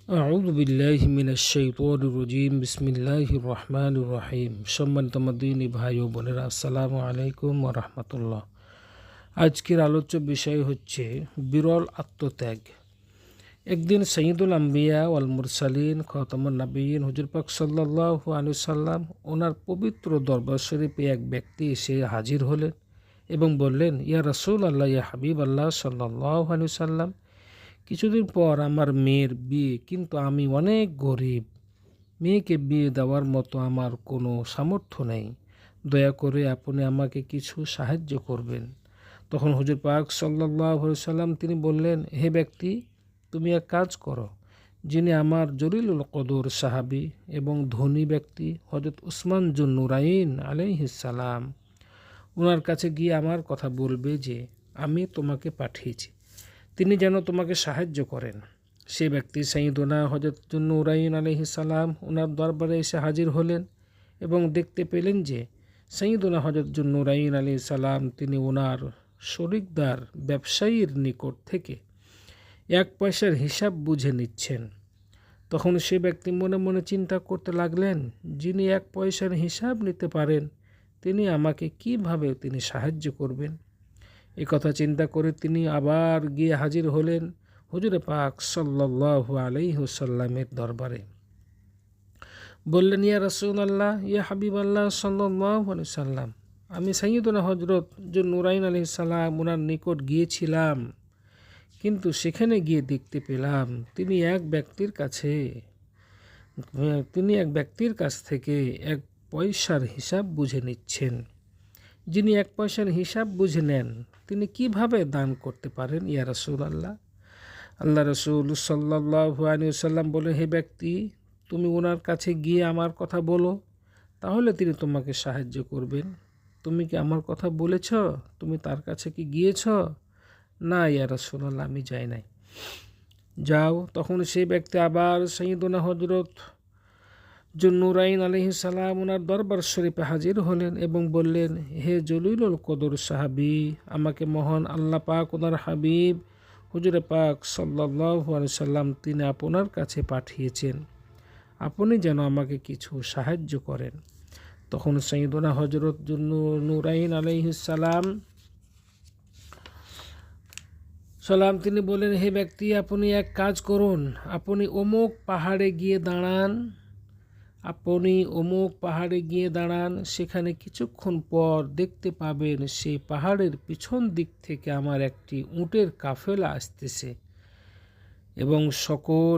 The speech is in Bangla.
আউযু বিল্লাহি মিনাশ শাইতানির রাজিম বিসমিল্লাহির রহমানির রহিম। সম্মানিত দিনী ভাই ও বোনেরা, আসসালামু আলাইকুম ওয়া রাহমাতুল্লাহ। আজকের আলোচ্য বিষয় হচ্ছে বিরল আত্মত্যাগ। একদিন সৈয়দুল আম্বিয়া ওয়াল মুরসালিন খাতামুন নবিয়্যিন হুজুর পাক সাল্লাল্লাহু আলাইহি সাল্লাম ওনার পবিত্র দরবার শরীফে এক ব্যক্তি এসে হাজির হলেন এবং বললেন, ইয়া রাসূলুল্লাহ, ইয়া হাবিবাল্লাহ সাল্লাল্লাহু আলাইহি সাল্লাম, কিছুদিন পর আমার মেয়ের বিয়ে, কিন্তু আমি অনেক গরিব। মেয়েকে বিয়ে দেওয়ার মতো আমার কোনো সামর্থ্য নেই। দয়া করে আপনি আমাকে কিছু সাহায্য করবেন। তখন হুজুর পাক সাল্লাল্লাহু আলাইহি সাল্লাম তিনি বললেন, হে ব্যক্তি, তুমি এক কাজ করো। যিনি আমার জলিলুল কদর সাহাবী এবং ধনী ব্যক্তি হযরত উসমান জুন নুরাইন আলাইহিস সালাম, ওনার কাছে গিয়ে আমার কথা বলবে যে আমি তোমাকে পাঠিয়েছি, তিনি যেন তোমাকে সাহায্য করেন। সে ব্যক্তি সাইয়্যিদুনা হযরত নূরাইন আলাইহিস সালাম ওনার দরবারে এসে হাজির হলেন এবং দেখতে পেলেন যে সাইয়্যিদুনা হযরত নূরাইন আলাইহিস সালাম তিনি ওনার শরিকদার ব্যবসায়ীর নিকট থেকে 1 পয়সার হিসাব বুঝে নিচ্ছেন। তখন সে ব্যক্তি মনে মনে চিন্তা করতে লাগলেন, যিনি 1 পয়সার হিসাব নিতে পারেন তিনি আমাকে কিভাবে তিনি সাহায্য করবেন। এই কথা চিন্তা করে তিনি আবার গিয়ে হাজির হলেন হুজুরে পাক সাল্লাল্লাহু আলাইহি ওয়াসাল্লামের দরবারে। বললেন, ইয়া রাসূলুল্লাহ, ইয়া হাবিবাল্লাহ সাল্লাল্লাহু আলাইহি সাল্লাম, আমি সাইয়্যিদুনা হযরত নূরাইন আলাইহিস সালাম ওনার নিকট গিয়েছিলাম, কিন্তু সেখানে গিয়ে দেখতে পেলাম তিনি এক ব্যক্তির কাছ থেকে 1 পয়সার হিসাব বুঝে নিচ্ছেন। যিনি 1 পয়সার হিসাব বুঝে নেন তিনি কিভাবে দান করতে পারেন ইয়া রাসূলুল্লাহ? আল্লাহ রাসূল সাল্লাল্লাহু আলাইহি ওয়াসাল্লাম বলে, হে ব্যক্তি, তুমি ওনার কাছে গিয়ে আমার কথা বলো, তাহলে তিনি তোমাকে সাহায্য করবেন। তুমি কি আমার কথা বলেছ? তুমি তার কাছে কি গিয়েছ? না ইয়া রাসূলুল্লাহ, আমি যাই নাই। যাও। তখন সেই ব্যক্তি আবার সাইয়্যিদুনা হযরত নূরাইন আলাইহিস সালাম ওনার দরবার শরীফে হাজির হলেন এবং বললেন, হে জলিলুল কদর সাহাবী, আমাকে মহান আল্লাহ পাক ওনার হাবিব হুজুরে পাক সাল্লাল্লাহু আলাইহি সাল্লাম তিনি আপনার কাছে পাঠিয়েছেন, আপনি যেন আমাকে কিছু সাহায্য করেন। তখন সাইয়্যিদুনা হযরত নূরাইন আলাইহিস সালাম তিনি বলেন, হে ব্যক্তি, আপনি এক কাজ করুন, আপনি অমুক পাহাড়ে গিয়ে দাঁড়ান। সেখানে কিছুক্ষণ পর দেখতে পাবেন সেই পাহাড়ের পিছন দিক থেকে আমার একটি উটের কাফেলা আসতেছে এবং সকল